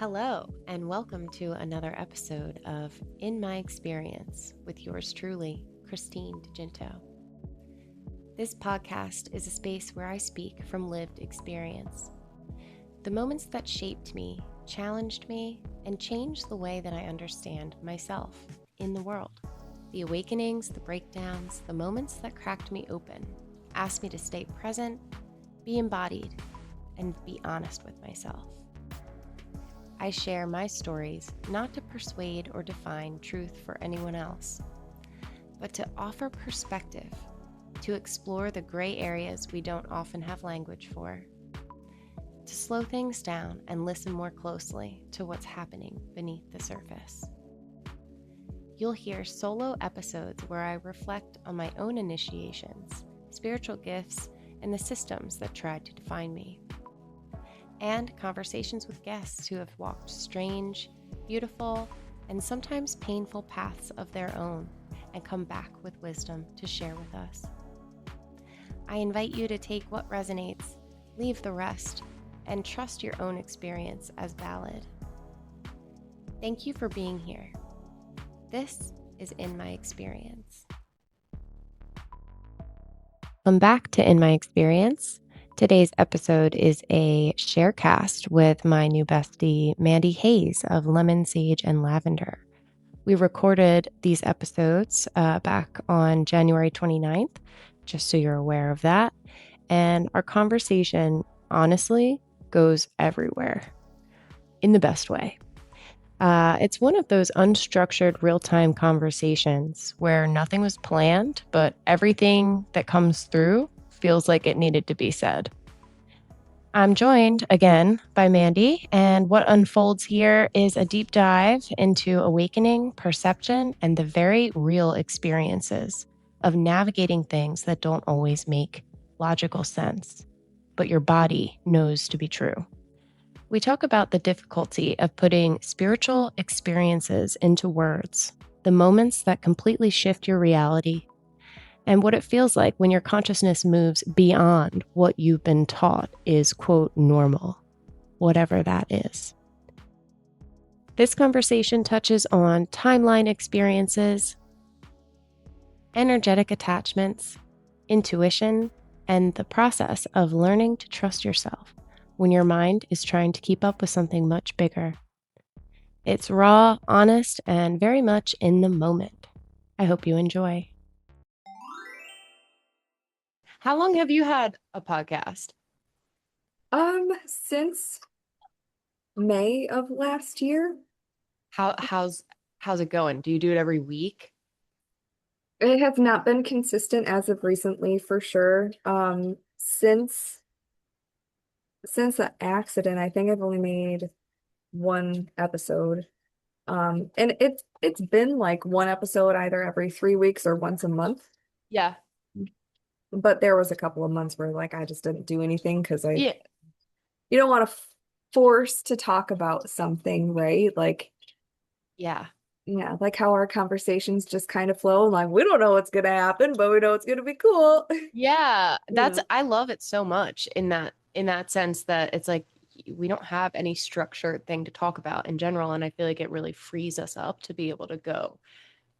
Hello, and welcome to another episode of In My Experience with yours truly, Christine DeGinto. This podcast is a space where I speak from lived experience. The moments that shaped me, challenged me, and changed the way that I understand myself in the world. The awakenings, the breakdowns, the moments that cracked me open, asked me to stay present, be embodied, and be honest with myself. I share my stories not to persuade or define truth for anyone else, but to offer perspective, to explore the gray areas we don't often have language for, to slow things down and listen more closely to what's happening beneath the surface. You'll hear solo episodes where I reflect on my own initiations, spiritual gifts, and the systems that tried to define me. And conversations with guests who have walked strange, beautiful, and sometimes painful paths of their own and come back with wisdom to share with us. I invite you to take what resonates, leave the rest, and trust your own experience as valid. Thank you for being here. This is In My Experience. Welcome back to In My Experience. Today's episode is a sharecast with my new bestie, Mandy Hayes of Lemon, Sage, and Lavender. We recorded these episodes back on January 29th, just so you're aware of that. And our conversation, honestly, goes everywhere in the best way. It's one of those unstructured real-time conversations where nothing was planned, but everything that comes through feels like it needed to be said. I'm joined again by Mandy, and what unfolds here is a deep dive into awakening, perception, and the very real experiences of navigating things that don't always make logical sense, but your body knows to be true. We talk about the difficulty of putting spiritual experiences into words, the moments that completely shift your reality, and what it feels like when your consciousness moves beyond what you've been taught is, quote, normal, whatever that is. This conversation touches on timeline experiences, energetic attachments, intuition, and the process of learning to trust yourself when your mind is trying to keep up with something much bigger. It's raw, honest, and very much in the moment. I hope you enjoy. How long have you had a podcast? Since May of last year. How's it going? Do you do it every week? It has not been consistent as of recently, for sure. Since the accident, I think I've only made one episode. And it's been like one episode either every 3 weeks or once a month. Yeah. But there was a couple of months where like I just didn't do anything because Yeah. you don't want to force to talk about something, right? Like, Yeah. yeah, like how our conversations just kind of flow. Like we don't know what's gonna happen, but we know it's gonna be cool. Yeah. Yeah. I love it so much in that sense that it's like we don't have any structured thing to talk about in general. And I feel like it really frees us up to be able to go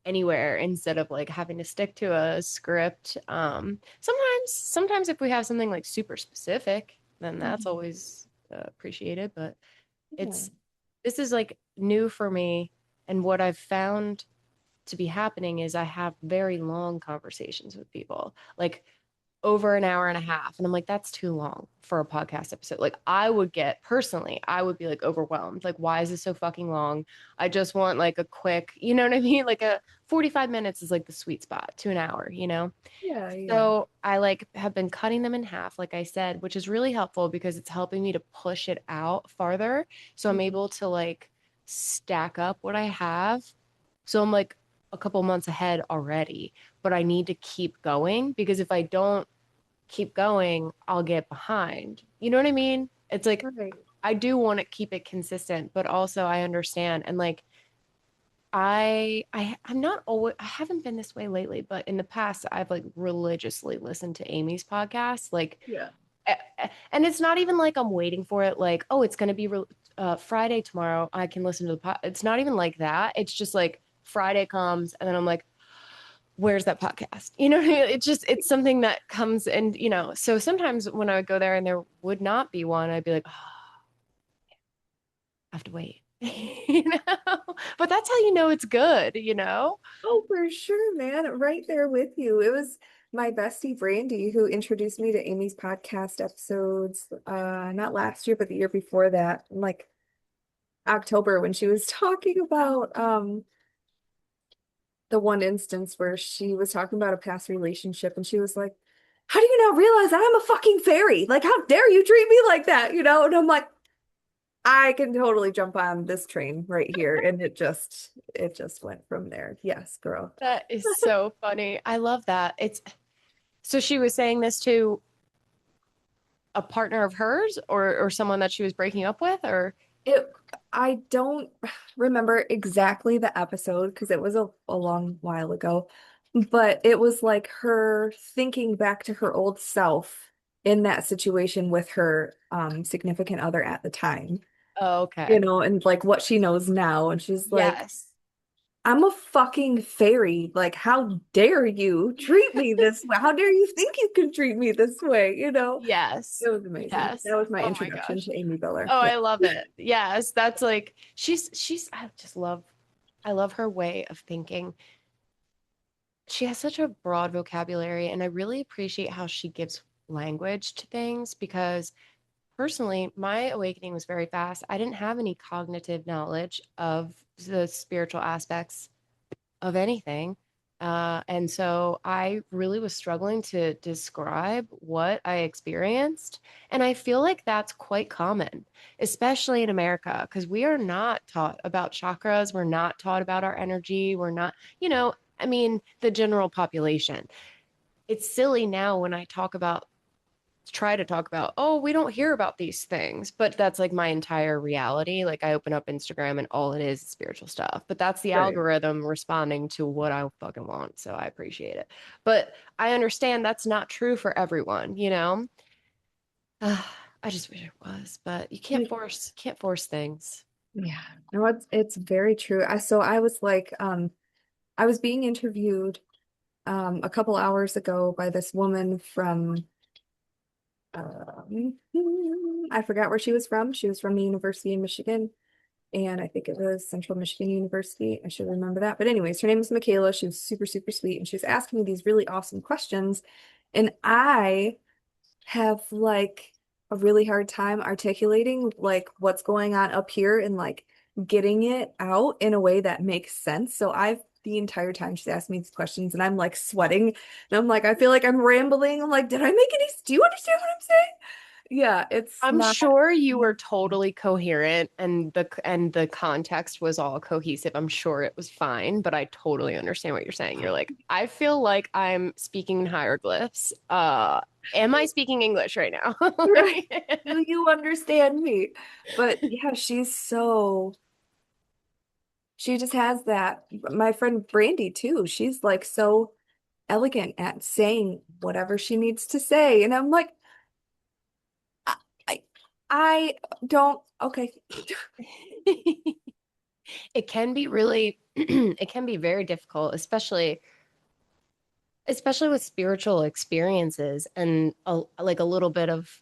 anywhere instead of like having to stick to a script. Sometimes if we have something like super specific, then that's Mhm. always appreciated. But Yeah. this is like new for me. And what I've found to be happening is I have very long conversations with people, like over an hour and a half. And I'm like, that's too long for a podcast episode. Like, I would be like overwhelmed. Like, why is this so fucking long? I just want like a quick, you know what I mean? Like a 45 minutes is like the sweet spot to an hour, you know? Yeah, yeah. So I like have been cutting them in half, like I said, which is really helpful because it's helping me to push it out farther. So I'm Mhm. able to like stack up what I have. So I'm like a couple months ahead already, but I need to keep going because if I don't keep going, I'll get behind. You know what I mean? It's like Right. I do want to keep it consistent, but also I understand and like I'm not always I haven't been this way lately, but in the past I've like religiously listened to Amy's podcast, like Yeah. and it's not even like I'm waiting for it like, oh, it's going to be Friday tomorrow, I can listen to the pod. It's not even like that. It's just like Friday comes and then I'm like, where's that podcast? You know what I mean? It's just, it's something that comes and, so sometimes when I would go there and there would not be one, I'd be like, oh, I have to wait, but that's how you know it's good. Oh, for sure, man. Right there with you. It was my bestie Brandy who introduced me to Amy's podcast episodes, not last year, but the year before that, in like October when she was talking about the one instance where she was talking about a past relationship and she was like, how do you not realize that I'm a fucking fairy? Like, how dare you treat me like that? And I'm like, I can totally jump on this train right here. And it just went from there. Yes, girl. That is so funny. I love that. So she was saying this to a partner of hers or someone that she was breaking up with or It I don't remember exactly the episode because it was a long while ago, but it was like her thinking back to her old self in that situation with her significant other at the time, oh, okay. and like what she knows now. And she's like, Yes. I'm a fucking fairy. Like, how dare you treat me this way? How dare you think you can treat me this way? Yes. It was amazing. Yes. That was my Oh my introduction gosh. to Amy Biller. Oh, Yeah. I love it. Yes, that's like I love her way of thinking. She has such a broad vocabulary and I really appreciate how she gives language to things because personally, my awakening was very fast. I didn't have any cognitive knowledge of the spiritual aspects of anything. And so I really was struggling to describe what I experienced. And I feel like that's quite common, especially in America, because we are not taught about chakras. We're not taught about our energy. We're not, I mean, the general population. It's silly now when I try to talk about, oh, we don't hear about these things, but that's like my entire reality. Like I open up Instagram and all it is spiritual stuff, but that's the Right. algorithm responding to what I fucking want. So I appreciate it. But I understand that's not true for everyone. I just wish it was, but you can't force things. Yeah, no, it's very true. I was like, I was being interviewed a couple hours ago by this woman from um, I forgot where she was from. She was from the University in Michigan, and I think it was Central Michigan University. I should remember that. But anyways, her name is Michaela. She was super, super sweet, and she was asking me these really awesome questions, and I have like a really hard time articulating like what's going on up here and like getting it out in a way that makes sense. So I've the entire time she's asking me these questions and I'm like sweating and I'm like, I feel like I'm rambling. I'm like, did I make any, do you understand what I'm saying? Yeah, it's I'm not. sure you were totally coherent and the context was all cohesive. I'm sure it was fine, but I totally understand what you're saying. You're like, I feel like I'm speaking in hieroglyphs. Am I speaking English right now? Right. Do you understand me? But yeah, she just has that. My friend Brandy too. She's like so elegant at saying whatever she needs to say. And I'm like, I, I, I don't, okay. It can be really it can be very difficult, especially with spiritual experiences and like a little bit of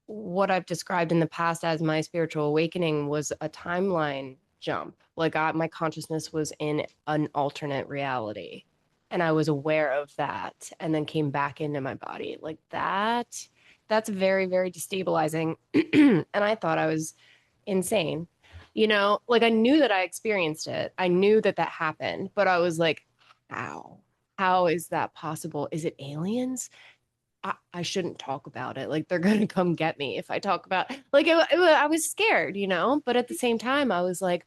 what I've described in the past as my spiritual awakening was a timeline jump. Like my consciousness was in an alternate reality and I was aware of that and then came back into my body. Like that's very, very destabilizing. And I thought I was insane. Like I knew that I experienced it. I knew that that happened, but I was like, how? How is that possible? Is it aliens? I shouldn't talk about it. Like they're gonna come get me if I talk about like I was scared, but at the same time I was like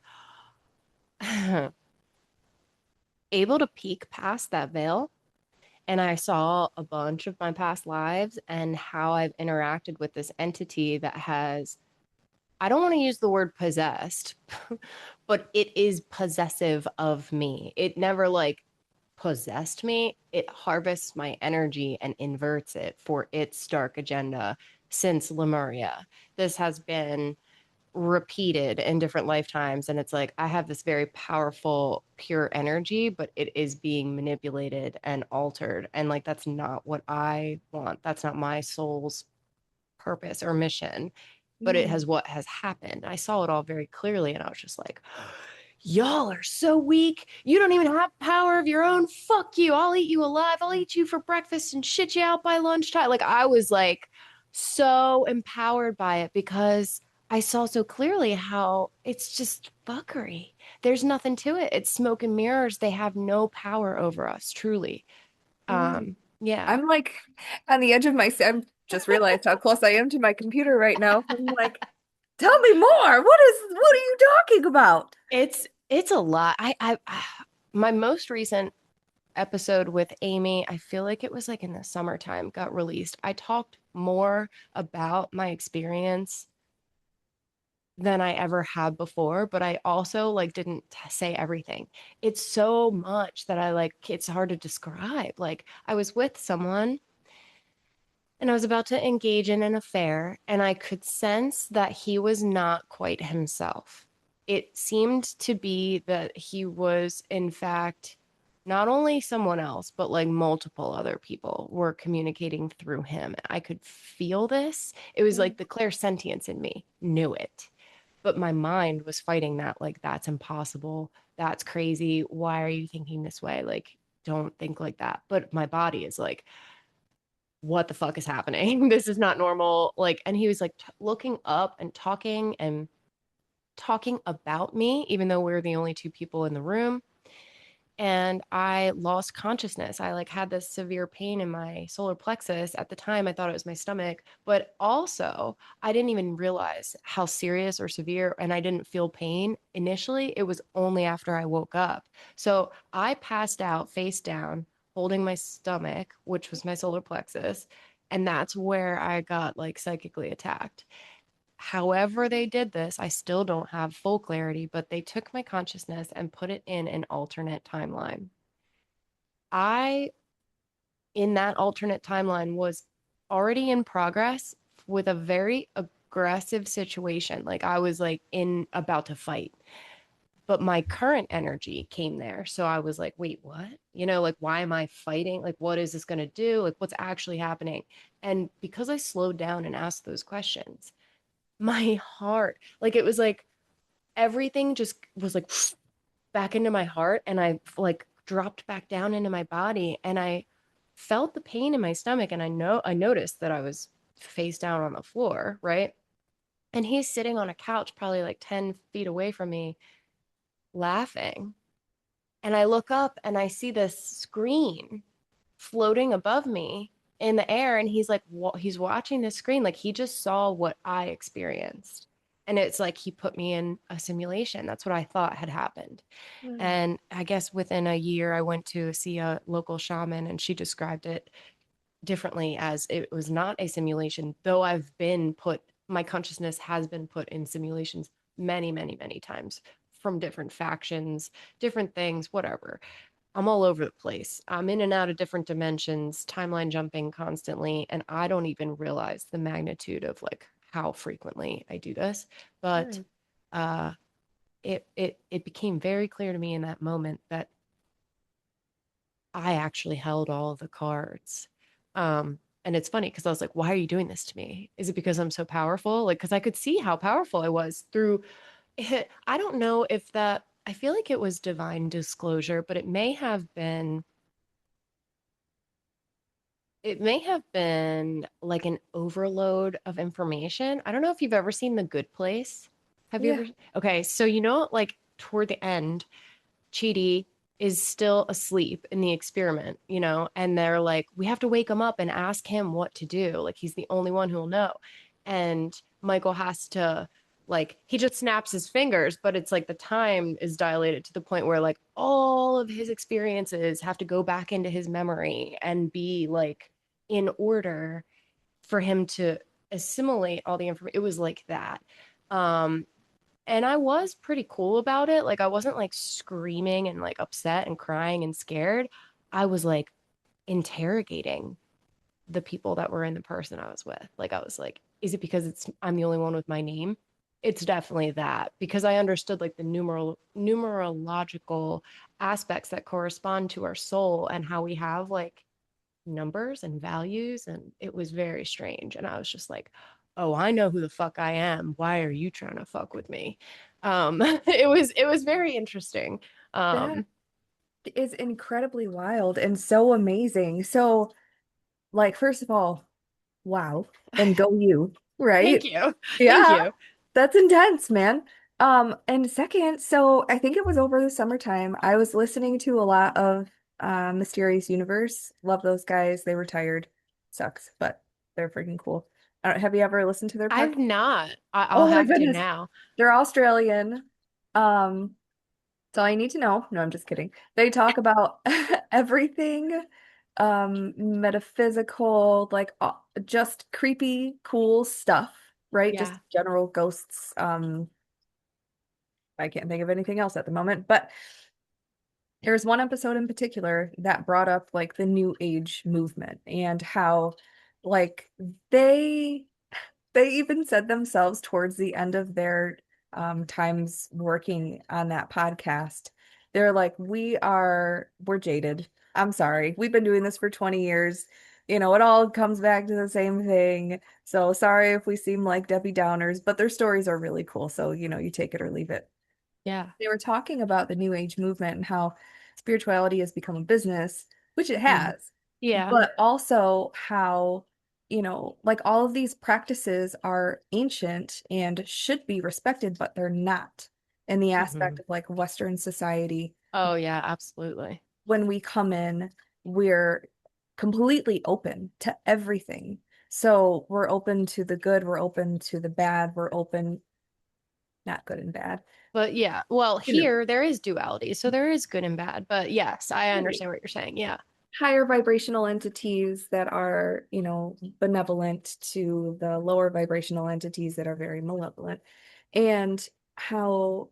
able to peek past that veil and I saw a bunch of my past lives and how I've interacted with this entity that has I don't want to use the word possessed, but it is possessive of me. It never like possessed me, it harvests my energy and inverts it for its dark agenda since Lemuria. This has been repeated in different lifetimes. And it's like, I have this very powerful, pure energy, but it is being manipulated and altered. And like, that's not what I want. That's not my soul's purpose or mission, but it Mm. has what has happened. I saw it all very clearly. And I was just like, y'all are so weak. You don't even have power of your own. Fuck you. I'll eat you alive. I'll eat you for breakfast and shit you out by lunchtime. Like I was like so empowered by it because I saw so clearly how it's just fuckery. There's nothing to it. It's smoke and mirrors. They have no power over us, truly. Mm. Yeah. I'm like on the edge of my seat. I just realized how close I am to my computer right now. I'm like, tell me more. What are you talking about? It's a lot. My most recent episode with Amy, I feel like it was like in the summertime, got released. I talked more about my experience than I ever had before, but I also like didn't say everything. It's so much that I like it's hard to describe. Like I was with someone and I was about to engage in an affair, and I could sense that he was not quite himself. It seemed to be that he was, in fact, not only someone else, but like multiple other people were communicating through him. I could feel this. It was Mm. like the clairsentience in me knew it. But my mind was fighting that, like, that's impossible. That's crazy. Why are you thinking this way? Like, don't think like that. But my body is like, what the fuck is happening? This is not normal. Like, and he was like looking up and talking about me, even though we are the only two people in the room. And I lost consciousness. I like had this severe pain in my solar plexus. At the time, I thought it was my stomach, but also I didn't even realize how serious or severe, and I didn't feel pain initially. It was only after I woke up. So I passed out face down, holding my stomach, which was my solar plexus. And that's where I got like psychically attacked. However, they did this, I still don't have full clarity, but they took my consciousness and put it in an alternate timeline. I, in that alternate timeline, was already in progress with a very aggressive situation. Like I was like in about to fight, but my current energy came there. So I was like, wait, what? Like, why am I fighting? Like, what is this going to do? Like, what's actually happening? And because I slowed down and asked those questions, my heart, like it was like everything just was like back into my heart, and I like dropped back down into my body, and I felt the pain in my stomach, and I noticed that I was face down on the floor, right? And he's sitting on a couch probably like 10 feet away from me laughing. And I look up and I see this screen floating above me in the air, and he's like he's watching the screen like he just saw what I experienced, and it's like he put me in a simulation. That's what I thought had happened. Mm. And I guess within a year I went to see a local shaman, and she described it differently as it was not a simulation, though my consciousness has been put in simulations many, many, many times from different factions, different things, whatever. I'm all over the place. I'm in and out of different dimensions, timeline jumping constantly, and I don't even realize the magnitude of like how frequently I do this. But Mm. uh it became very clear to me in that moment that I actually held all of the cards. And it's funny because I was like, why are you doing this to me? Is it because I'm so powerful? Like, because I could see how powerful I was through it. I don't know if that, I feel like it was divine disclosure, but it may have been like an overload of information. I don't know if you've ever seen The Good Place. Have you Yeah. ever? Okay, so like toward the end, Chidi is still asleep in the experiment, and they're like, we have to wake him up and ask him what to do. Like, he's the only one who'll know. And Michael has to, like, he just snaps his fingers, but it's like the time is dilated to the point where, like, all of his experiences have to go back into his memory and be, like, in order for him to assimilate all the information. It was like that. Um, and I was pretty cool about it. Like I wasn't like screaming and like upset and crying and scared. I was like interrogating the people that were in the person I was with. Like I was like, is it because I'm the only one with my name? It's definitely that because I understood like the numerological aspects that correspond to our soul and how we have like numbers and values, and it was very strange. And I was just like, oh, I know who the fuck I am. Why are you trying to fuck with me? It was very interesting. That Um, is incredibly wild and so amazing. So, like, first of all, wow, and go you, Thank right? you. Thank Yeah, you. that's intense, man. And second, so I think it was over the summertime. I was listening to a lot of Mysterious Universe. Love those guys. They retired. Sucks, but they're freaking cool. Have you ever listened to their podcast? I've not. I'll Oh my have to goodness. now. They're Australian. Um, that's all I need to know. No, I'm just kidding. They talk about everything, metaphysical, like just creepy, cool stuff, right? Just Yeah. general ghosts. I can't think of anything else at the moment, but there's one episode in particular that brought up like the new age movement and how like they they even said themselves towards the end of their times working on that podcast. They're like, we're jaded. I'm sorry. We've been doing this for 20 years. You know, it all comes back to the same thing. So sorry if we seem like Debbie Downers, but their stories are really cool. So, you take it or leave it. Yeah. They were talking about the New Age movement and how spirituality has become a business, which it Mm. has, Yeah. but also how, like all of these practices are ancient and should be respected, but they're not in the Hmm. aspect of like Western society. Oh, yeah, absolutely. When we come in, we're completely open to everything. So we're open to the good, we're open to the bad, we're open, not good and bad. But yeah, well, You know, here there is duality, so there is good and bad. But yes, I right. understand what you're saying. Yeah. Higher vibrational entities that are, benevolent to the lower vibrational entities that are very malevolent. And how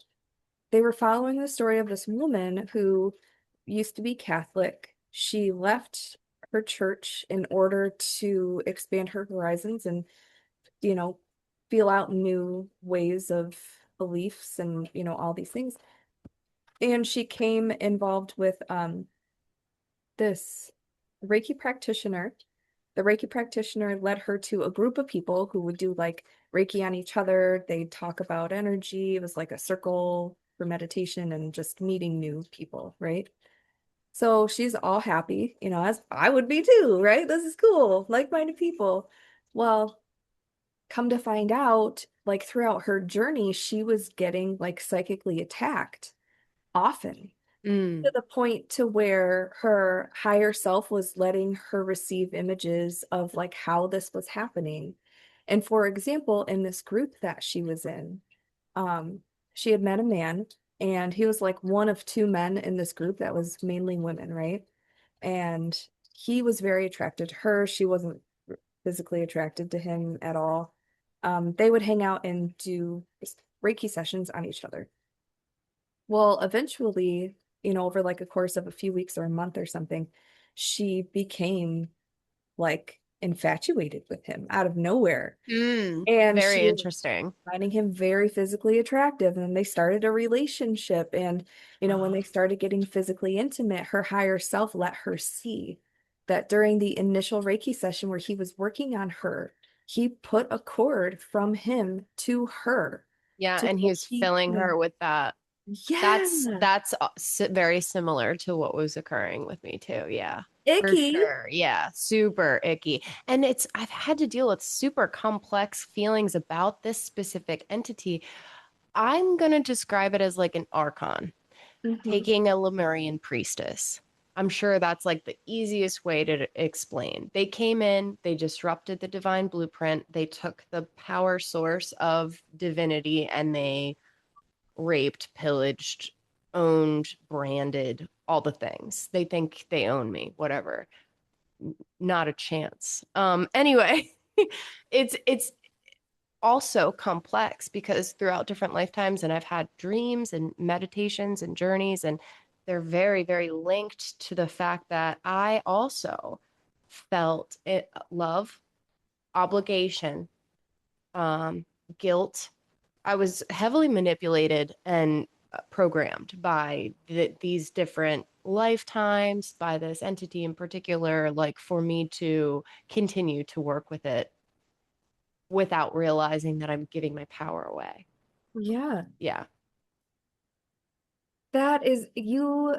they were following the story of this woman who used to be Catholic. She left her church in order to expand her horizons and, you know, feel out new ways of beliefs and, all these things. And she came involved with this Reiki practitioner. The Reiki practitioner led her to a group of people who would do like Reiki on each other. They'd talk about energy. It was like a circle for meditation and just meeting new people, right? So she's all happy, as I would be too, right? This is cool, like-minded people. Well, come to find out, like throughout her journey, she was getting like psychically attacked often to Mm. the point to where her higher self was letting her receive images of like how this was happening. And for example, in this group that she was in, um, she had met a man and he was like one of two men in this group that was mainly women, right? And he was very attracted to her. She wasn't physically attracted to him at all. They would hang out and do Reiki sessions on each other. Well, eventually, over like a course of a few weeks or a month or something, she became like infatuated with him out of nowhere. Mm. And Very she was interesting. finding him very physically attractive. And they started a relationship. And, when they started getting physically intimate, her higher self let her see that during the initial Reiki session where he was working on her, he put a cord from him to her Yeah, to and he where was he filling could, her with that. That's yeah, that's very similar to what was occurring with me too. Yeah, for icky. sure. Yeah, super icky. And I've had to deal with super complex feelings about this specific entity. I'm gonna describe it as like an archon, Mhm. taking a Lemurian priestess. I'm sure that's like the easiest way to explain. They came in, they disrupted the divine blueprint, they took the power source of divinity and they raped, pillaged, owned, branded, all the things. They think they own me, whatever. Not a chance. Anyway, it's also complex because throughout different lifetimes and I've had dreams and meditations and journeys and they're very very linked to the fact that I also felt love, obligation, guilt, I was heavily manipulated and programmed by these different lifetimes, by this entity in particular, like for me to continue to work with it without realizing that I'm giving my power away. Yeah. Yeah. That is, you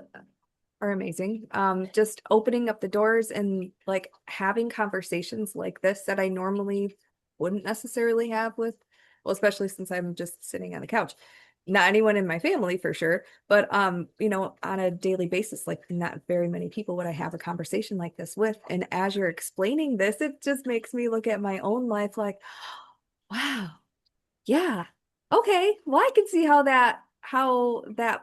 are amazing. Just opening up the doors and like having conversations like this that I normally wouldn't necessarily have with, well, especially since I'm just sitting on the couch. Not anyone in my family for sure, but on a daily basis, like not very many people would I have a conversation like this with. And as you're explaining this, it just makes me look at my own life like, wow, yeah. Okay. Well, I can see how that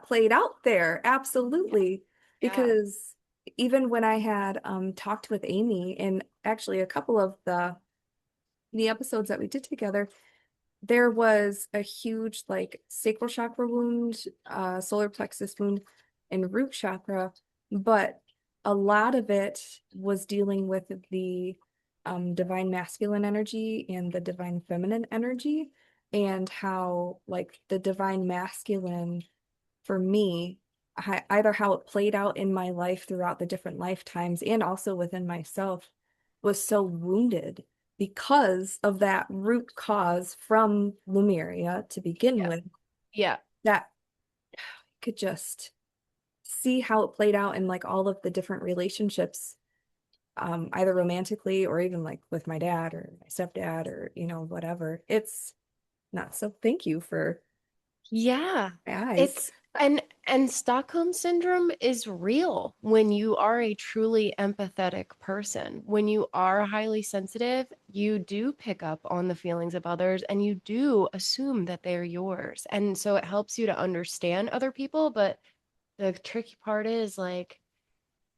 played out there. Absolutely. Yeah. Because even when I had talked with Amy in actually a couple of the episodes that we did together, there was a huge like sacral chakra wound, solar plexus wound, and root chakra, but a lot of it was dealing with the divine masculine energy and the divine feminine energy, and how like the divine masculine for me, either how it played out in my life throughout the different lifetimes and also within myself, was so wounded because of that root cause from Lemuria to begin Yeah. with, Yeah. that could just see how it played out in like all of the different relationships, either romantically or even like with my dad or my stepdad or whatever. It's not so. Thank you for Yeah. my eyes. It's and Stockholm syndrome is real when you are a truly empathetic person. When you are highly sensitive, you do pick up on the feelings of others and you do assume that they're yours. And so it helps you to understand other people, but the tricky part is like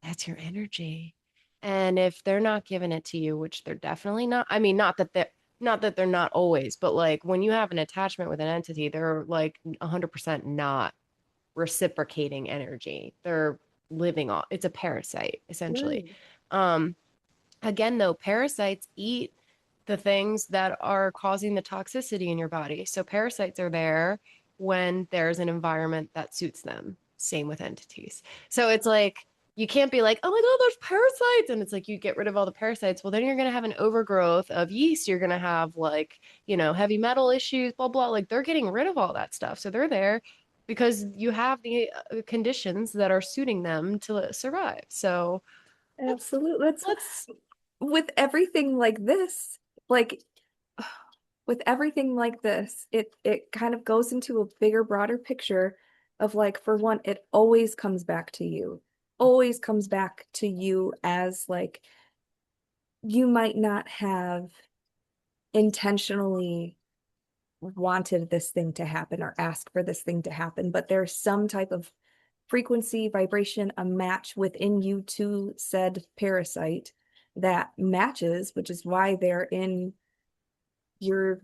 that's your energy. And if they're not giving it to you, which they're definitely not, I mean, not that they're not always, but like when you have an attachment with an entity, they're like 100% not reciprocating energy. They're living off, it's a parasite essentially. Mm. Um, Again, though, parasites eat the things that are causing the toxicity in your body. So parasites are there when there's an environment that suits them. Same with entities. So it's like you can't be like, oh my God, there's parasites. And it's like you get rid of all the parasites. Well, then you're going to have an overgrowth of yeast. You're going to have like, heavy metal issues, blah, blah. Like they're getting rid of all that stuff. So they're there because you have the conditions that are suiting them to survive. So let's, Absolutely. That's let's, with everything like this, like with everything like this, it kind of goes into a bigger, broader picture of like, for one, it always comes back to you. Always comes back to you as like you might not have intentionally wanted this thing to happen or asked for this thing to happen, but there's some type of frequency, vibration, a match within you to said parasite that matches, which is why they're in your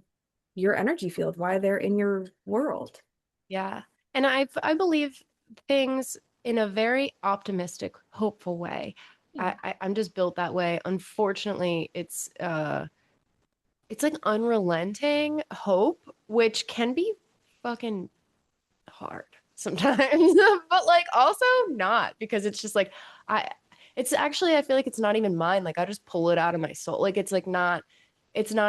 your energy field, why they're in your world. Yeah. And I believe things in a very optimistic, hopeful way. Yeah. I'm just built that way. Unfortunately, it's like unrelenting hope, which can be fucking hard sometimes, but like also not because it's just like I it's actually I feel like it's not even mine. Like I just pull it out of my soul. Like it's not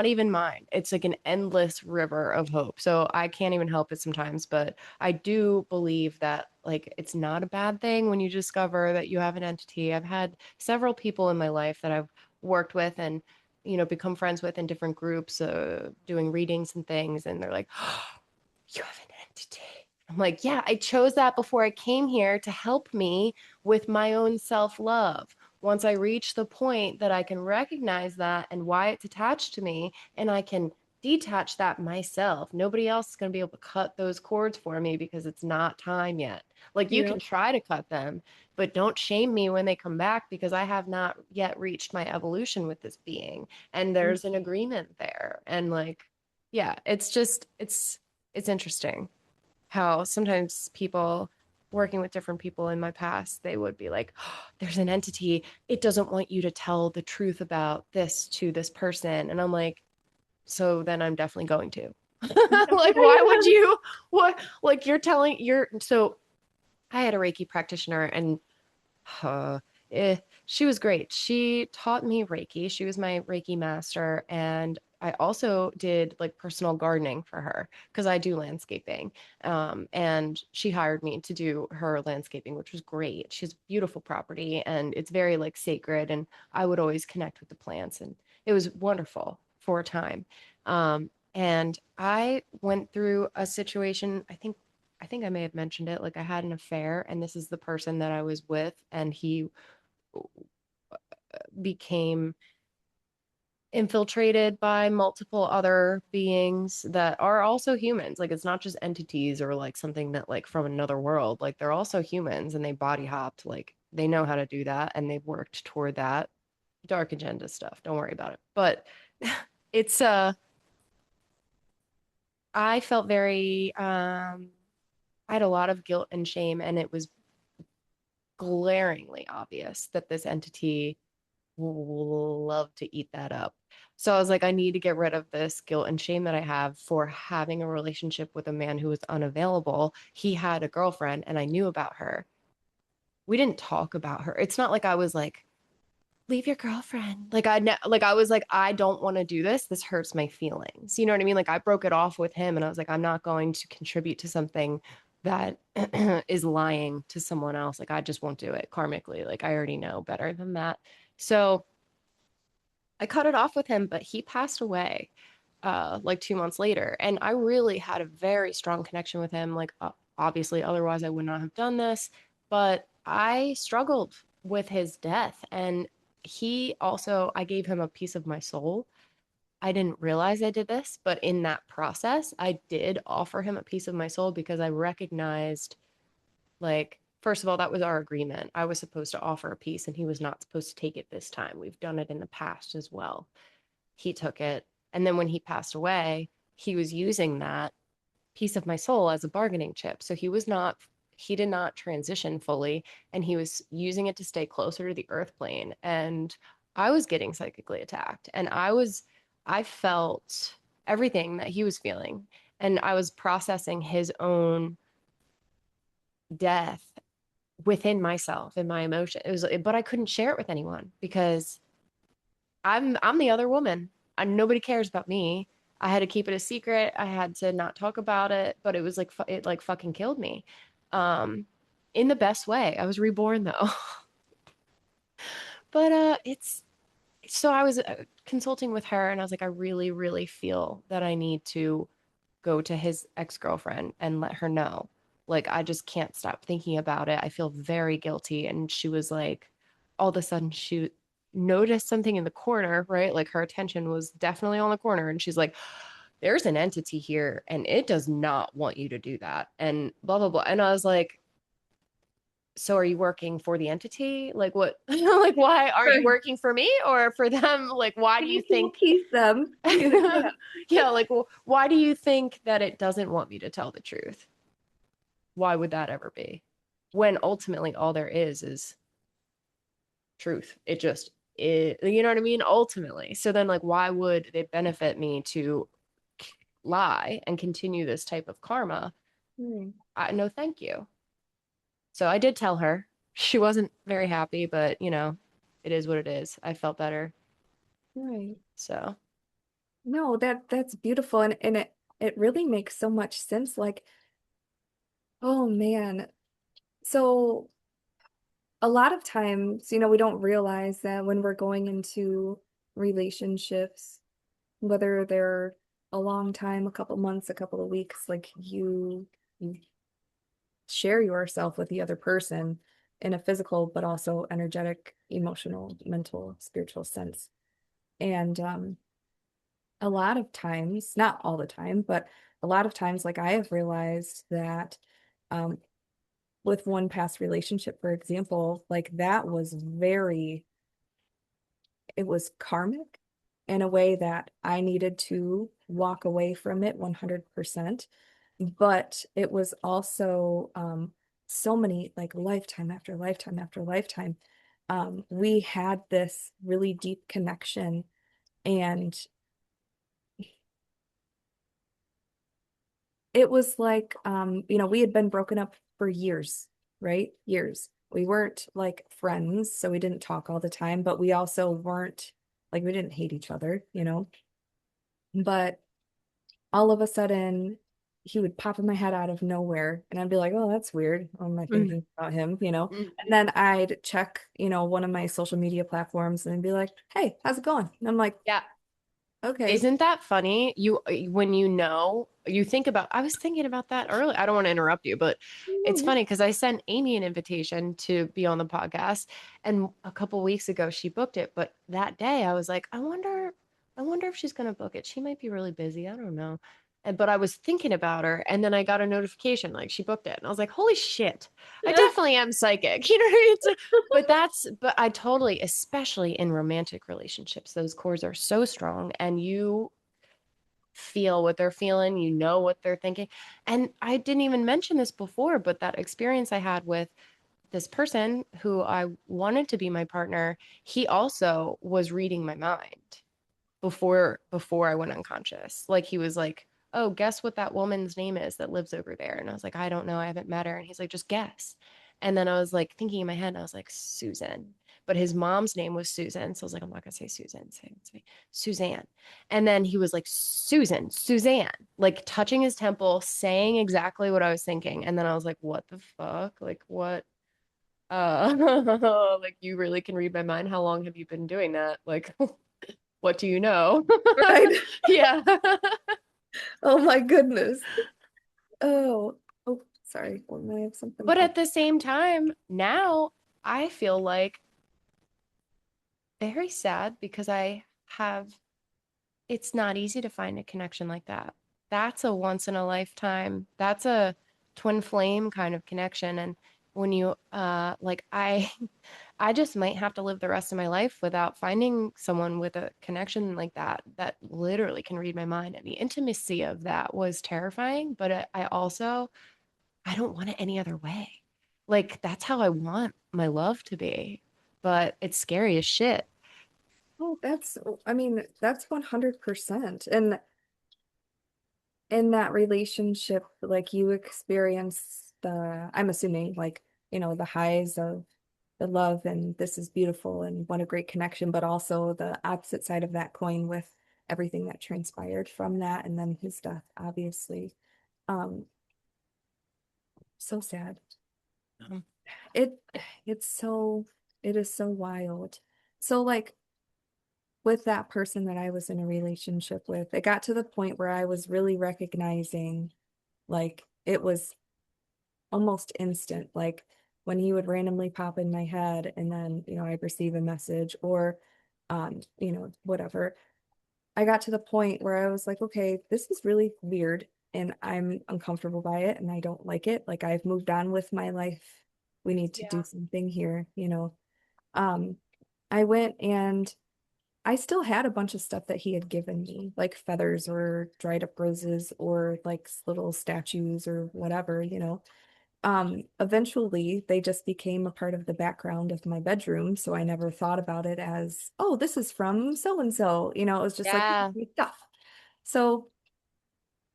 even mine. It's like an endless river of hope. So I can't even help it sometimes, but I do believe that like it's not a bad thing when you discover that you have an entity. I've had several people in my life that I've worked with and become friends with in different groups, doing readings and things, and they're like, oh, you have an entity. I'm like, yeah, I chose that before I came here to help me with my own self love. Once I reach the point that I can recognize that and why it's attached to me, and I can detach that myself, nobody else is going to be able to cut those cords for me because it's not time yet. Like, you Yeah. can try to cut them, but don't shame me when they come back because I have not yet reached my evolution with this being. And there's an agreement there. And, like, yeah, it's interesting how sometimes people working with different people in my past, they would be like, oh, there's an entity. It doesn't want you to tell the truth about this to this person. And I'm like, so then I'm definitely going to. Like, why would you, what, like, you're telling, so I had a Reiki practitioner and uh, she was great. She taught me Reiki. She was my Reiki master. And I also did like personal gardening for her because I do landscaping. And she hired me to do her landscaping, which was great. She has beautiful property and it's very like sacred. And I would always connect with the plants. And it was wonderful for a time. And I went through a situation, I think I may have mentioned it. Like I had an affair, and this is the person that I was with, and he became infiltrated by multiple other beings that are also humans. Like it's not just entities or like something that like from another world. Like they're also humans and they body hopped. Like they know how to do that and they've worked toward that. Dark agenda stuff. Don't worry about it. But it's I felt very I had a lot of guilt and shame, and it was glaringly obvious that this entity love to eat that up. So I was like, I need to get rid of this guilt and shame that I have for having a relationship with a man who was unavailable. He had a girlfriend and I knew about her. We didn't talk about her. It's not like I was like, leave your girlfriend. Like I was like, I don't want to do this. This hurts my feelings. You know what I mean? Like I broke it off with him and I was like, I'm not going to contribute to something that is lying to someone else. Like I just won't do it karmically. Like I already know better than that. So I cut it off with him, but he passed away like 2 months later. And I really had a very strong connection with him. Like, obviously, otherwise, I would not have done this. But I struggled with his death. And he also, I gave him a piece of my soul. I didn't realize I did this, but in that process, I did offer him a piece of my soul because I recognized, like, first of all, that was our agreement. I was supposed to offer a piece and he was not supposed to take it this time. We've done it in the past as well. He took it. And then when he passed away, he was using that piece of my soul as a bargaining chip. So he did not transition fully and he was using it to stay closer to the earth plane. And I was getting psychically attacked and I felt everything that he was feeling. And I was processing his own death within myself and my emotion. It was, but I couldn't share it with anyone because I'm the other woman. Nobody cares about me. I had to keep it a secret. I had to not talk about it, but it was like it like fucking killed me. Um, in the best way. I was reborn though. But it's so I was consulting with her and I was like I really really feel that I need to go to his ex-girlfriend and let her know. Like I just can't stop thinking about it. I feel very guilty. And she was like, all of a sudden she noticed something in the corner, right? Like her attention was definitely on the corner. And she's like, there's an entity here and it does not want you to do that. And blah, blah, blah. And I was like, so are you working for the entity? Like what, like why are you Right. working for me or for them? Like, why do Can you you can think tease them? Yeah. yeah, like, well, why do you think that it doesn't want me to tell the truth? Why would that ever be? When ultimately all there is truth. It just you know what I mean? Ultimately. So then, like, why would it benefit me to lie and continue this type of karma? Right. No, thank you. So I did tell her. She wasn't very happy, but it is what it is. I felt better. Right. So, No, that's beautiful and it really makes so much sense. Like, oh man. So a lot of times, we don't realize that when we're going into relationships, whether they're a long time, a couple months, a couple of weeks, like you share yourself with the other person in a physical, but also energetic, emotional, mental, spiritual sense. And a lot of times, not all the time, but a lot of times, like I have realized that um, with one past relationship, for example, like that was it was karmic in a way that I needed to walk away from it 100%. But it was also so many like lifetime after lifetime after lifetime. We had this really deep connection and it was like, we had been broken up for years, right? Years. We weren't like friends, so we didn't talk all the time, but we also weren't like we didn't hate each other, But all of a sudden he would pop in my head out of nowhere and I'd be like, oh, that's weird. What am I Mm, thinking about him, mm. And then I'd check, one of my social media platforms and I'd be like, hey, how's it going? And I'm like, Yeah. okay. Isn't that funny? When you think about, I was thinking about that earlier. I don't want to interrupt you, but it's funny because I sent Amy an invitation to be on the podcast, and a couple weeks ago she booked it. But that day I was like, I wonder if she's going to book it. She might be really busy. I don't know. But I was thinking about her, and then I got a notification like she booked it, and I was like, holy shit, I definitely am psychic. You know what I mean? But I totally, especially in romantic relationships, those cores are so strong and you feel what they're feeling, you know what they're thinking. And I didn't even mention this before, but that experience I had with this person who I wanted to be my partner, he also was reading my mind before I went unconscious. Like he was like, "Oh, guess what that woman's name is that lives over there?" And I was like, "I don't know. I haven't met her." And he's like, "Just guess." And then I was like thinking in my head, and I was like, "Susan." But his mom's name was Susan. So I was like, I'm not gonna say Susan, say Suzanne. And then he was like, Susan, Suzanne, like touching his temple, saying exactly what I was thinking. And then I was like, what the fuck? Like what? Like you really can read my mind. How long have you been doing that? Like what do you know? Right. Yeah. Oh my goodness. Oh, oh, sorry. Well, I have something But pop. at the same time, now I feel like very sad because it's not easy to find a connection like that. That's a once in a lifetime, that's a twin flame kind of connection. And when I just might have to live the rest of my life without finding someone with a connection like that literally can read my mind. And the intimacy of that was terrifying, but I don't want it any other way. Like that's how I want my love to be, but it's scary as shit. Oh, I mean, that's 100%. And in that relationship, like you experience I'm assuming like, the highs of the love and this is beautiful and what a great connection, but also the opposite side of that coin with everything that transpired from that and then his death, obviously. Um, so sad. Um, It it's so it is so wild. So like with that person that I was in a relationship with, it got to the point where I was really recognizing like it was almost instant. Like when he would randomly pop in my head and then, I'd receive a message or whatever. I got to the point where I was like, okay, this is really weird and I'm uncomfortable by it and I don't like it. Like I've moved on with my life. We need to do Yeah. something here. Um, I went and I still had a bunch of stuff that he had given me, like feathers or dried up roses or like little statues or whatever. Eventually they just became a part of the background of my bedroom. So I never thought about it as, oh, this is from so and so. It was just like Yeah. stuff. So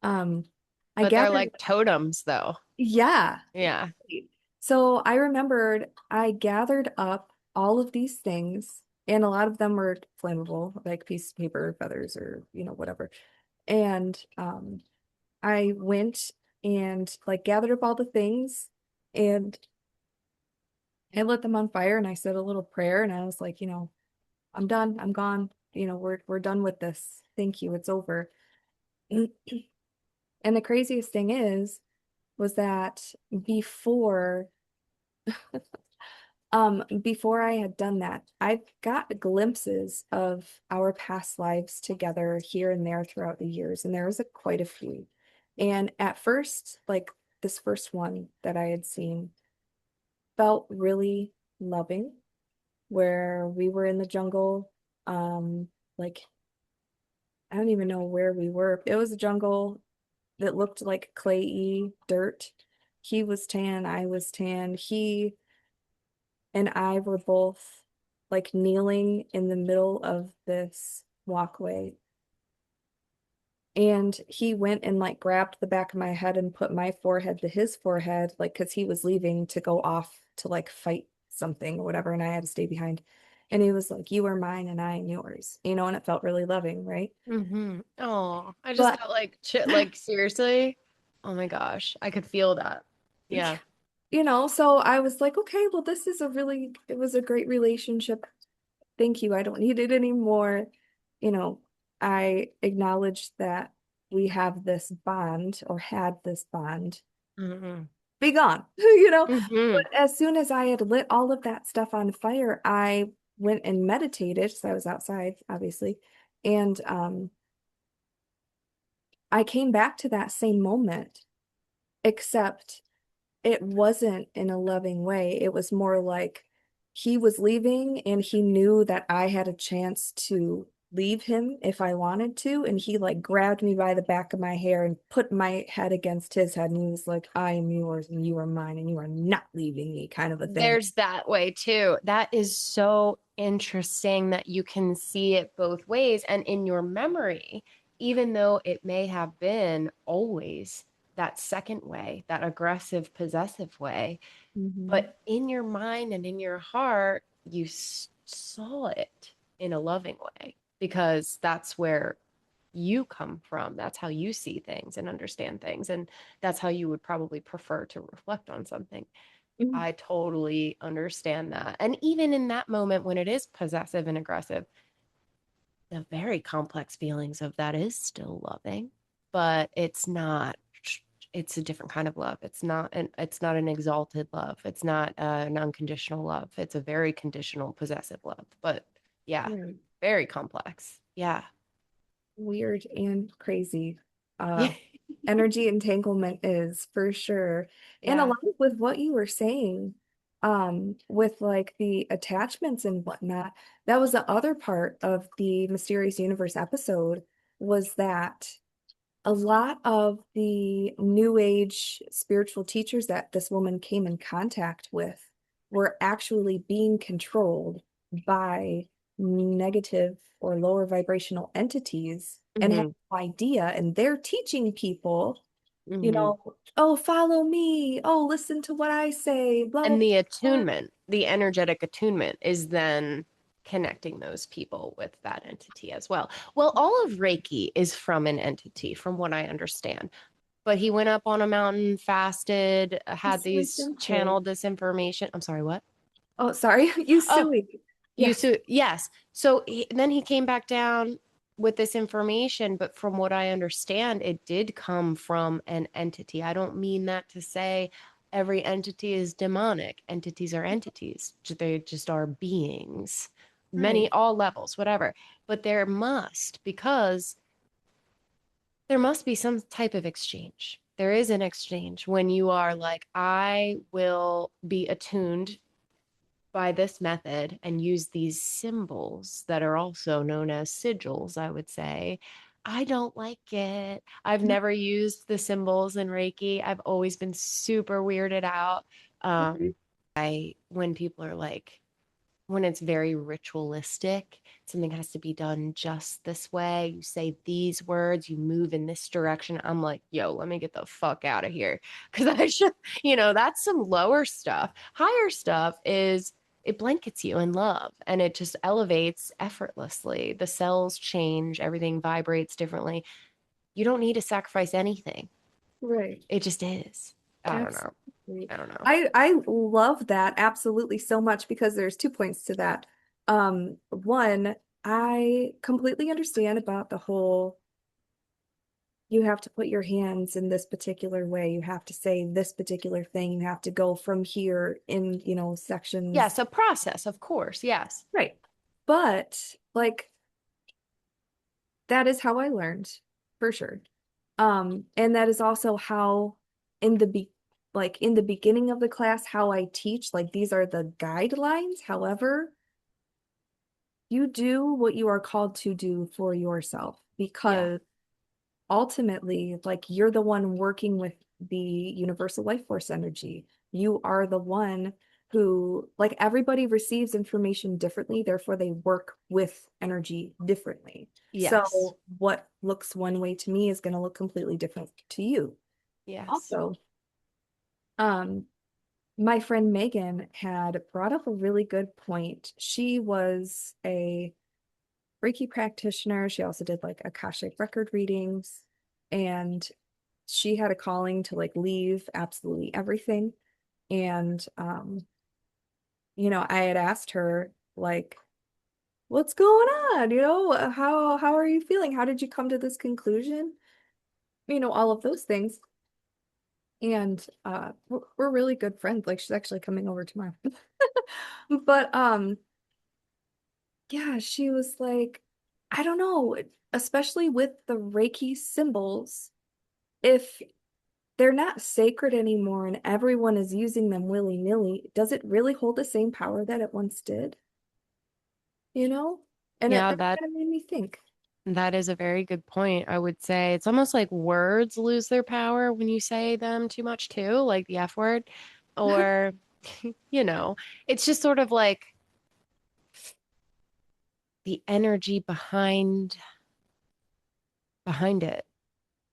um I But they're gathered, like totems though. yeah. Yeah. So I remembered I gathered up all of these things, and a lot of them were flammable, like pieces of paper, feathers, or whatever. And I went and like gathered up all the things and I lit them on fire and I said a little prayer and I was like, I'm done. I'm gone. We're done with this. Thank you. It's over. And the craziest thing was that before before I had done that, I've got glimpses of our past lives together here and there throughout the years, and there was quite a few. And at first, like this first one that I had seen felt really loving, where we were in the jungle. Like I don't even know where we were. It was a jungle that looked like clayey dirt. He was tan, I was tan. He and I were both like kneeling in the middle of this walkway. And he went and like grabbed the back of my head and put my forehead to his forehead, like, because he was leaving to go off to like fight something or whatever, and I had to stay behind. And he was like, "You are mine and I am yours," and it felt really loving, right? Oh, I just But got like like seriously. Oh my gosh, I could feel that. Yeah. so I was like, okay, well, it was a great relationship. Thank you. I don't need it anymore. You know, I acknowledge that we have this bond or had this bond. Hmm. Be gone, Hmm. But as soon as I had lit all of that stuff on fire, I went and meditated. So I was outside, obviously. And I came back to that same moment, except it wasn't in a loving way. It was more like he was leaving and he knew that I had a chance to leave him if I wanted to. And he like grabbed me by the back of my hair and put my head against his head. And he was like, "I am yours and you are mine and you are not leaving me," kind of a thing. There's that way too. That is so interesting that you can see it both ways. And in your memory, even though it may have been always that second way, that aggressive, possessive way, Mhm. but in your mind and in your heart, you saw it in a loving way because that's where you come from. That's how you see things and understand things. And that's how you would probably prefer to reflect on something. Mhm. I totally understand that. And even in that moment when it is possessive and aggressive, the very complex feelings of that is still loving, but it's a different kind of love. It's not an exalted love. It's not an unconditional love. It's a very conditional possessive love. But yeah, Right. very complex. Yeah. Weird and crazy. Yeah. Energy entanglement is for sure. And Yeah. along with what you were saying, with like the attachments and whatnot, that was the other part of the Mysterious Universe episode, was that a lot of the new age spiritual teachers that this woman came in contact with were actually being controlled by negative or lower vibrational entities and have Hmm. no idea. And they're teaching people, Hmm. oh, follow me. Oh, listen to what I say. Blah, blah, And the blah. attunement, the energetic attunement is then connecting those people with that entity as well. Well, all of Reiki is from an entity, from what I understand. But he went up on a mountain, fasted, had Usui these Sensei. channeled this information. I'm sorry, what? Oh, sorry. Oh, Usui. Yes. yes. So then he came back down with this information, but from what I understand, it did come from an entity. I don't mean that to say every entity is demonic. Entities are entities. They just are beings, Right. many, all levels, whatever. But because there must be some type of exchange. There is an exchange when you are like, I will be attuned by this method and use these symbols that are also known as sigils, I would say. I don't like it. I've never used the symbols in Reiki. I've always been super weirded out. Okay. When people are like, when it's very ritualistic, something has to be done just this way. You say these words, you move in this direction. I'm like, yo, let me get the fuck out of here. Cause I should, that's some lower stuff. Higher stuff is it blankets you in love and it just elevates effortlessly. The cells change, everything vibrates differently. You don't need to sacrifice anything. Right. It just is. I don't know. Absolutely. I don't know. I love that absolutely so much because there's 2 points to that. One, I completely understand about the whole you have to put your hands in this particular way, you have to say this particular thing, you have to go from here in, sections. Yes, a process, of course. Yes. Right. But like that is how I learned for sure. And that is also how in the in the beginning of the class, how I teach, like these are the guidelines. However, you do what you are called to do for yourself Yeah. because ultimately, like you're the one working with the universal life force energy. You are the one who, like, everybody receives information differently, therefore they work with energy differently. Yes. So what looks one way to me is going to look completely different to you. Yes. Also, um, my friend Megan had brought up a really good point. She was a Reiki practitioner. She also did like Akashic record readings, and she had a calling to like leave absolutely everything. And I had asked her like, what's going on? How are you feeling? How did you come to this conclusion? All of those things. And we're really good friends. Like she's actually coming over tomorrow. But yeah, she was like, I don't know, especially with the Reiki symbols, if they're not sacred anymore and everyone is using them willy-nilly, does it really hold the same power that it once did? You know? And Yeah, that kind of made me think. that is a very good point. I would say it's almost like words lose their power when you say them too much too, like the F word, or you know, it's just sort of like the energy behind it.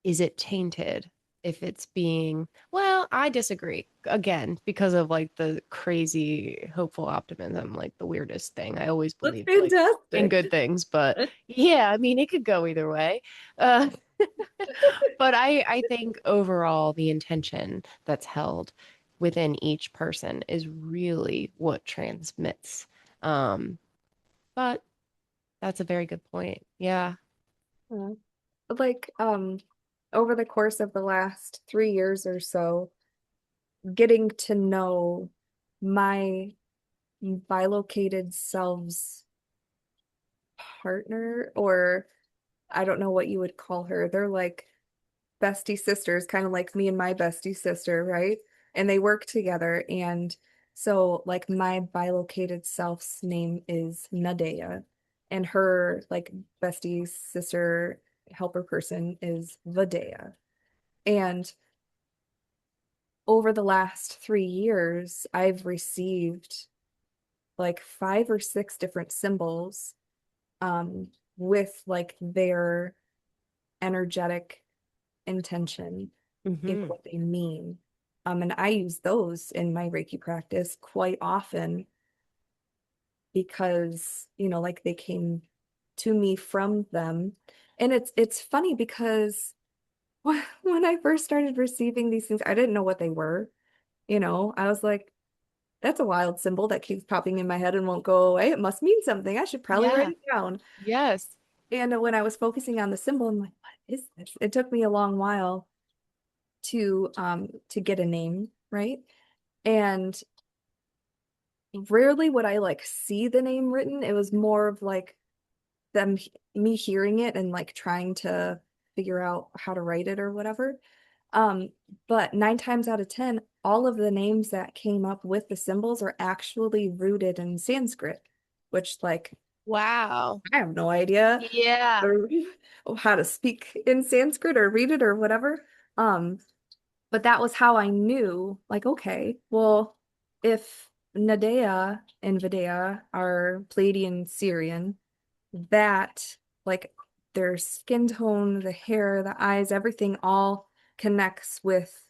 Is it tainted if it's being, well, I disagree again because of like the crazy hopeful optimism, like the weirdest thing. I always That's believed like in fantastic. good things, but yeah, I mean, it could go either way. Uh, but I think overall the intention that's held within each person is really what transmits. Um, but that's a very good point. Yeah. Yeah. Like, over the course of the last 3 years or so, getting to know my bilocated selves partner, or I don't know what you would call her. They're like bestie sisters, kind of like me and my bestie sister, right? And they work together. And so, like, my bilocated self's name is Nadea, and her, like, bestie sister helper person is Vadea. And over the last 3 years, I've received like 5 or 6 different symbols with like their energetic intention in Hmm. what they mean. And I use those in my Reiki practice quite often because, like they came to me from them. And it's funny because when I first started receiving these things, I didn't know what they were. I was like, that's a wild symbol that keeps popping in my head and won't go away. It must mean something. I should probably write Yeah. it down. Yes. And when I was focusing on the symbol, I'm like, what is this? It took me a long while to get a name, right? And rarely would I like see the name written. It was more of like them me hearing it and like trying to figure out how to write it or whatever. Um, but 9 times out of 10, all of the names that came up with the symbols are actually rooted in Sanskrit, which like Wow. I have no idea Yeah. or how to speak in Sanskrit or read it or whatever. Um, but that was how I knew, like, okay, well, if Nadea and Vidya are Pleiadian Syrian, that like their skin tone, the hair, the eyes, everything all connects with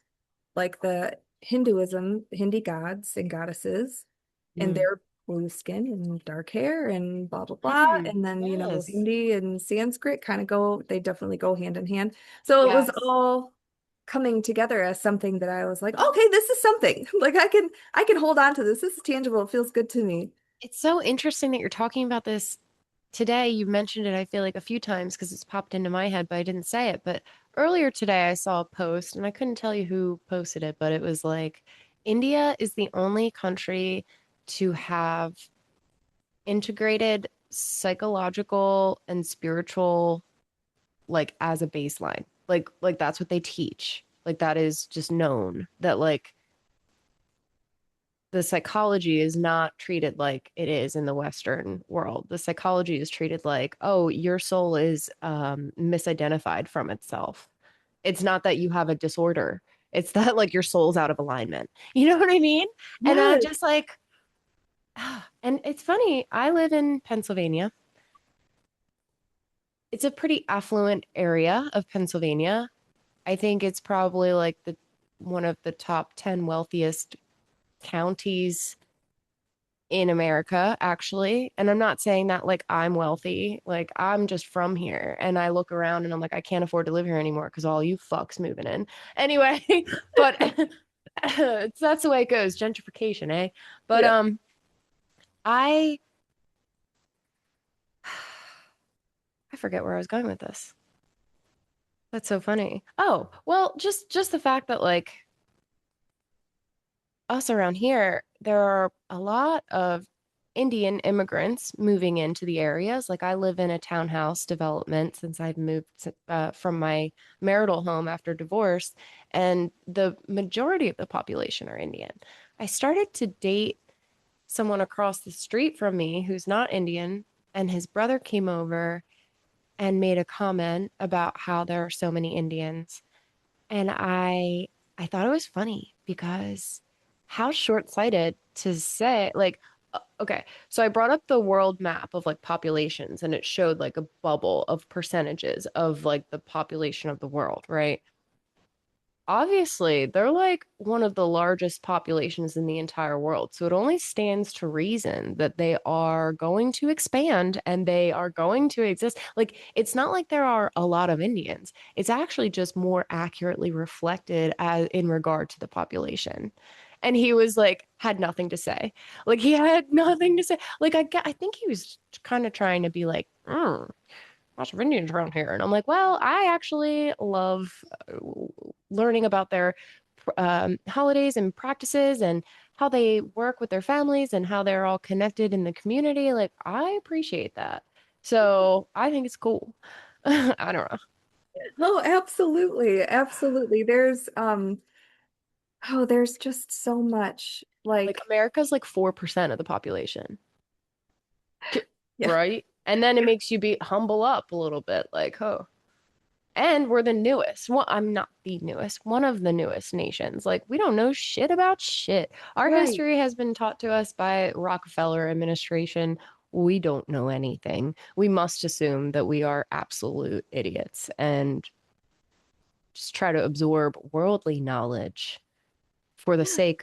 like the Hinduism, Hindi gods and goddesses, and Mm. their blue skin and dark hair and blah blah blah. Mm. And then, Yes. Hindi and Sanskrit kind of they definitely go hand in hand. So it was Yes. all coming together as something that I was like, okay, this is something. Like I can hold on to this. This is tangible. It feels good to me. It's so interesting that you're talking about this today. You mentioned it, I feel like a few times because it's popped into my head, but I didn't say it. But earlier today, I saw a post and I couldn't tell you who posted it, but it was like India is the only country to have integrated psychological and spiritual like as a baseline. Like that's what they teach. Like that is just known that like the psychology is not treated like it is in the Western world. The psychology is treated like, oh, your soul is misidentified from itself. It's not that you have a disorder. It's that like your soul's out of alignment. You know what I mean? And I Yes. just like, and it's funny, I live in Pennsylvania. It's a pretty affluent area of Pennsylvania. I think it's probably like the one of the top 10 wealthiest counties in America, actually. And I'm not saying that like I'm wealthy, like I'm just from here. And I look around and I'm like, I can't afford to live here anymore because all you fucks moving in. Anyway, but that's the way it goes, gentrification, eh? But Yeah. I I forget where I was going with this. That's so funny. Oh, well, just the fact that like us around here, there are a lot of Indian immigrants moving into the areas. Like I live in a townhouse development since I've moved from my marital home after divorce, and the majority of the population are Indian. I started to date someone across the street from me who's not Indian, and his brother came over and made a comment about how there are so many Indians. And I thought it was funny because how short-sighted to say like okay, so I brought up the world map of like populations and it showed like a bubble of percentages of like the population of the world, right? Obviously, they're like one of the largest populations in the entire world. So it only stands to reason that they are going to expand and they are going to exist. Like, it's not like there are a lot of Indians. It's actually just more accurately reflected as in regard to the population. And he was like, had nothing to say. Like, he had nothing to say. Like, I think he was kind of trying to be like, lots of Indians around here. And I'm like, well, I actually love learning about their holidays and practices and how they work with their families and how they're all connected in the community. Like, I appreciate that. So I think it's cool. I don't know. Oh, absolutely. Absolutely. There's just so much Like, like, America's like 4% of the population, yeah, right? And then it makes you be humble up a little bit, like, oh, and we're the newest. Well, I'm not the newest, one of the newest nations. Like, we don't know shit about shit. Our right. history has been taught to us by Rockefeller administration. We don't know anything. We must assume that we are absolute idiots and just try to absorb worldly knowledge for the Yeah, sake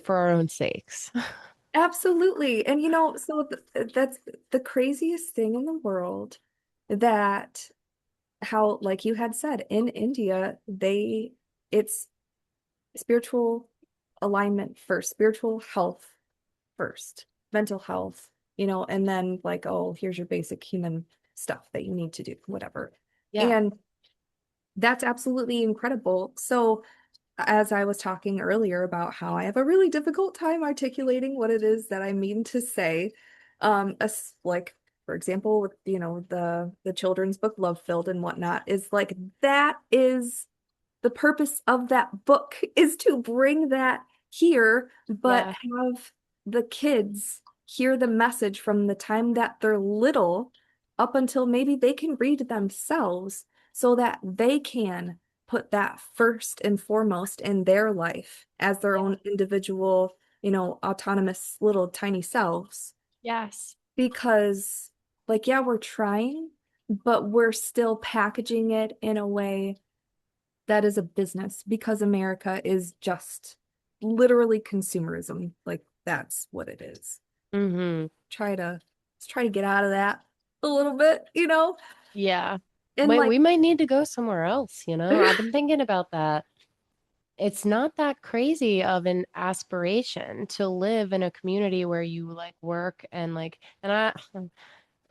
for our own sakes. absolutely. And so that's the craziest thing in the world that how, like you had said, in India, it's spiritual alignment first, spiritual health first, mental health, and then like, oh, here's your basic human stuff that you need to do, whatever. Yeah. And that's absolutely incredible. So, as I was talking earlier about how I have a really difficult time articulating what it is that I mean to say, like for example, with the children's book Love Filled and whatnot, is like that is the purpose of that book is to bring that here, but Yeah. have the kids hear the message from the time that they're little up until maybe they can read themselves so that they can put that first and foremost in their life as their Yeah. own individual, autonomous little tiny selves. Yes. Because, like, yeah, we're trying, but we're still packaging it in a way that is a business because America is just literally consumerism. Like that's what it is. Mm-hmm. Try to let's try to get out of that a little bit. Yeah. And Wait, like we might need to go somewhere else, you know? I've been thinking about that. It's not that crazy of an aspiration to live in a community where you like work and like, and I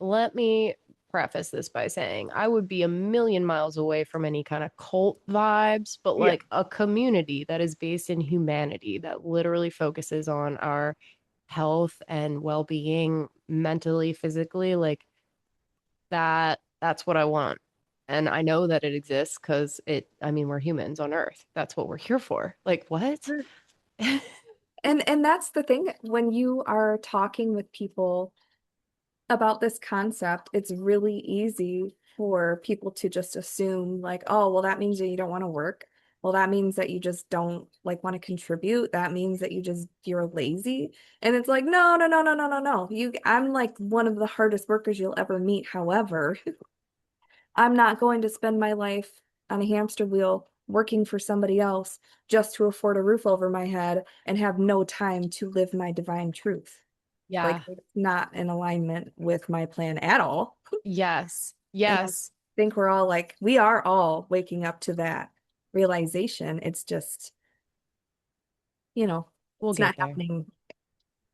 let me preface this by saying I would be a million miles away from any kind of cult vibes, but yeah, like a community that is based in humanity that literally focuses on our health and well-being mentally, physically, like that's what I want. And I know that it exists because I mean, we're humans on Earth. That's what we're here for. Like, what? and that's the thing when you are talking with people about this concept, it's really easy for people to just assume like, oh, well, that means that you don't want to work. well, that means that you just don't like want to contribute. That means that you're lazy. And it's like, no, no, no, no, no, no, no. I'm like one of the hardest workers you'll ever meet. However, I'm not going to spend my life on a hamster wheel working for somebody else just to afford a roof over my head and have no time to live my divine truth. Like Yeah. it's not in alignment with my plan at all. Yes. And I Yes. think we are all waking up to that realization. It's just, We'll it's get not there. happening.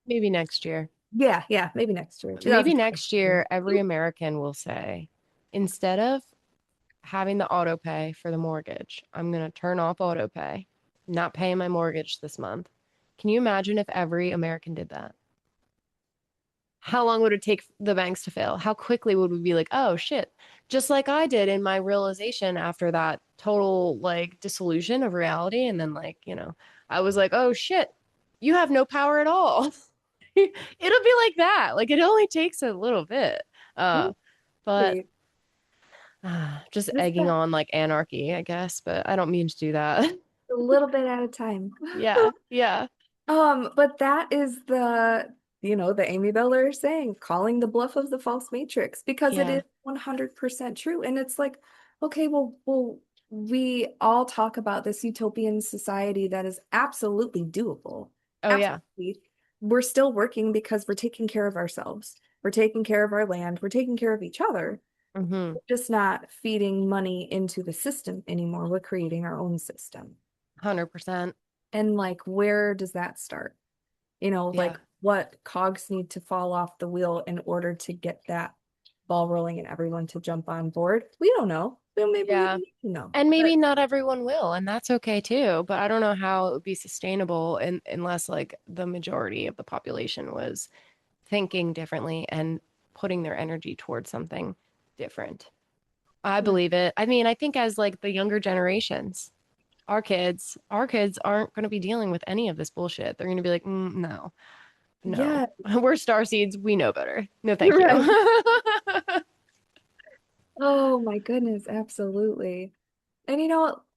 Maybe next year. Yeah, yeah, maybe next year, Maybe next 2022. year, every American will say, instead of having the auto pay for the mortgage, I'm going to turn off auto pay, not paying my mortgage this month. Can you imagine if every American did that? How long would it take the banks to fail? How quickly would we be like, oh shit, just like I did in my realization after that total like disillusion of reality. And then, like, I was like, oh shit, you have no power at all. It'll be like that. Like, it only takes a little bit. Uh, but Wait, just just egging on like anarchy, I guess. But I don't mean to do that. a little bit at a time. Yeah. Yeah. But that is the Amy Bell saying, calling the bluff of the false matrix, because it Yeah. is 100% true. And it's like, okay, well, we all talk about this utopian society that is absolutely doable. Oh, yeah. Absolutely. We're still working because we're taking care of ourselves. We're taking care of our land. We're taking care of each other. Mm-hmm. We're just not feeding money into the system anymore. We're creating our own system. 100%. And like, where does that start? Yeah. Like what cogs need to fall off the wheel in order to get that ball rolling and everyone to jump on board? We don't know. Well, maybe we Yeah. don't need to know. And But maybe not everyone will, and that's okay too. But I don't know how it would be sustainable unless like the majority of the population was thinking differently and putting their energy towards something different. I believe it. I mean, I think as like the younger generations, our kids aren't going to be dealing with any of this bullshit. They're going to be like, no, no, yeah, we're star seeds. We know better. No, thank you're you. right. Oh my goodness, absolutely. And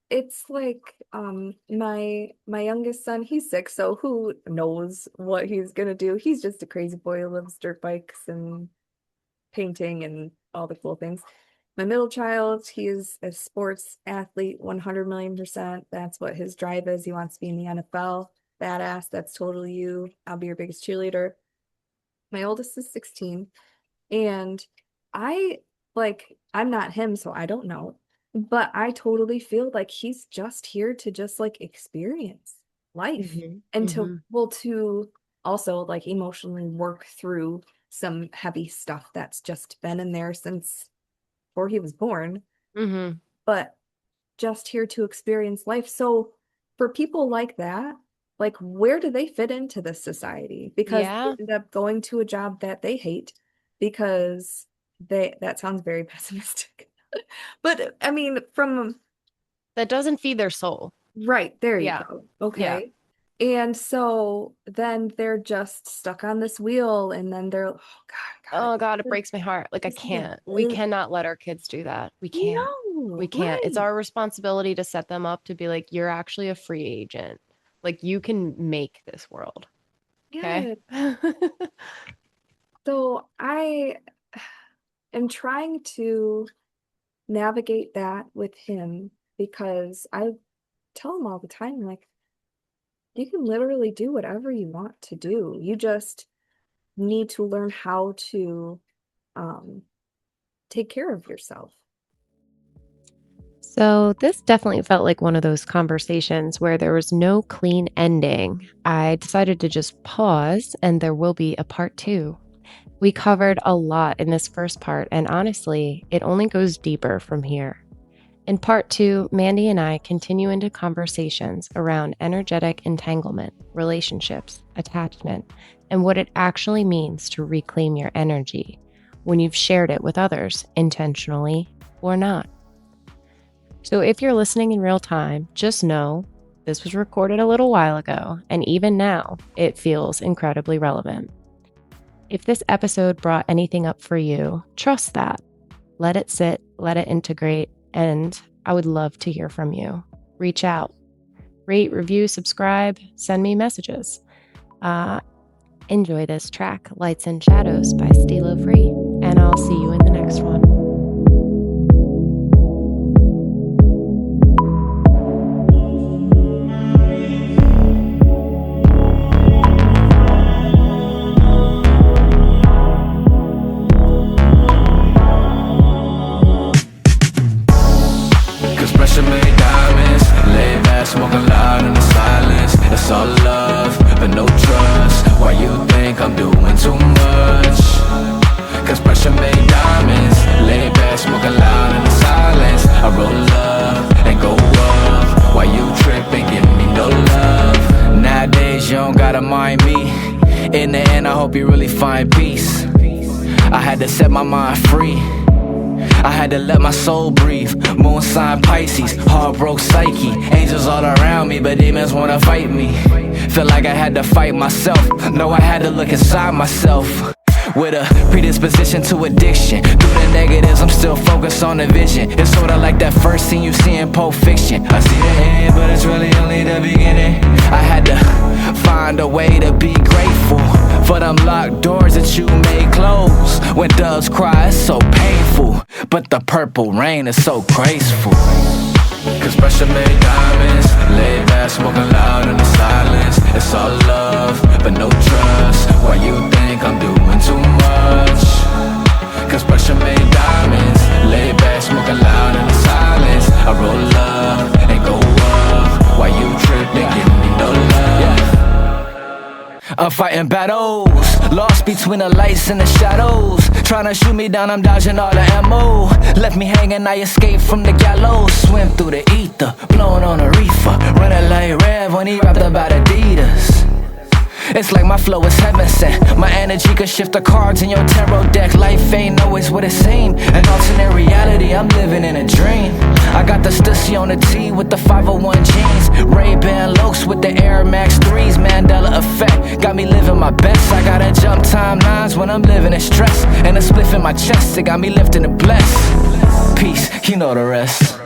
it's like my youngest son, he's 6, so who knows what he's gonna do? He's just a crazy boy who loves dirt bikes and painting and all the cool things. My middle child, he is a sports athlete, 100 million%. That's what his drive is. He wants to be in the NFL. Badass. That's totally you. I'll be your biggest cheerleader. My oldest is 16. And I I'm not him, so I don't know. But I totally feel like he's just here to just like experience life Hmm. and Hmm. to also like emotionally work through some heavy stuff that's just been in there since before he was born, Hmm. but just here to experience life. So for people like that, like where do they fit into this society? Because they Yeah, end up going to a job that they hate because that sounds very pessimistic. But I mean, from that doesn't feed their soul. right, there you Yeah. go. Yeah. Okay. And so then they're just stuck on this wheel, and then they're, oh God, Oh God, it breaks my heart. Like, I this is a, can't. We cannot let our kids do that. We can't. We no, can't. It's right. our responsibility to set them up to be like, you're actually a free agent. Like, you can make this world. Okay? Yeah. So I am trying to navigate that with him because I tell him all the time, like, you can literally do whatever you want to do. You just need to learn how to um, take care of yourself. So, this definitely felt like one of those conversations where there was no clean ending. I decided to just pause, and there will be a part two. We covered a lot in this first part, and honestly, it only goes deeper from here. In part two, Mandy and I continue into conversations around energetic entanglement, relationships, attachment, and what it actually means to reclaim your energy when you've shared it with others, intentionally or not. So if you're listening in real time, just know this was recorded a little while ago, and even now, it feels incredibly relevant. If this episode brought anything up for you, trust that. Let it sit, let it integrate, and I would love to hear from you. reach out. Rate, review, subscribe, send me messages. Enjoy this track, Lights and Shadows by Stilo Free, and I'll see you in the next one. Pressure made diamonds, lay back, smoking loud in the silence. It's all love, but no trust. Why you think I'm doing too much? Cause pressure made diamonds, lay back, smoking loud in the silence. I roll up and go up. Why you tripping, give me no love? Nowadays you don't gotta mind me. In the end I hope you really find peace. I had to set my mind free, I had to let my soul breathe. Moon sign Pisces, heart broke psyche. Angels all around me, but demons wanna fight me. Feel like I had to fight myself. No, I had to look inside myself. With a predisposition to addiction. Through the negatives, I'm still focused on the vision. It's sorta like that first scene you see in Pulp Fiction. I see the end, but it's really only the beginning. I had to find a way to be grateful for them locked doors that you made close. When doves cry, it's so painful, but the purple rain is so graceful. Cause pressure made diamonds, lay back, smoking loud in the silence. It's all love, but no trust. Why you think I'm doing too much? Cause pressure made diamonds, lay back, smoking loud in the silence. I roll up and go up. Why you tripping, give me no love? I'm fighting battles, lost between the lights and the shadows. Tryna shoot me down, I'm dodging all the ammo. Left me hanging, I escaped from the gallows. Swim through the ether, blowing on a reefer. Running like Rev when he rapped about Adidas. It's like my flow is heaven sent. My energy could shift the cards in your tarot deck. Life ain't always what it seemed. An alternate reality, I'm living in a dream. I got the Stussy on the T with the 501 jeans. Ray-Ban Lokes with the Air Max 3s. Mandela effect, got me living my best. I gotta jump timelines when I'm living in stress. And a spliff in my chest, it got me lifting and blessed. Peace, you know the rest.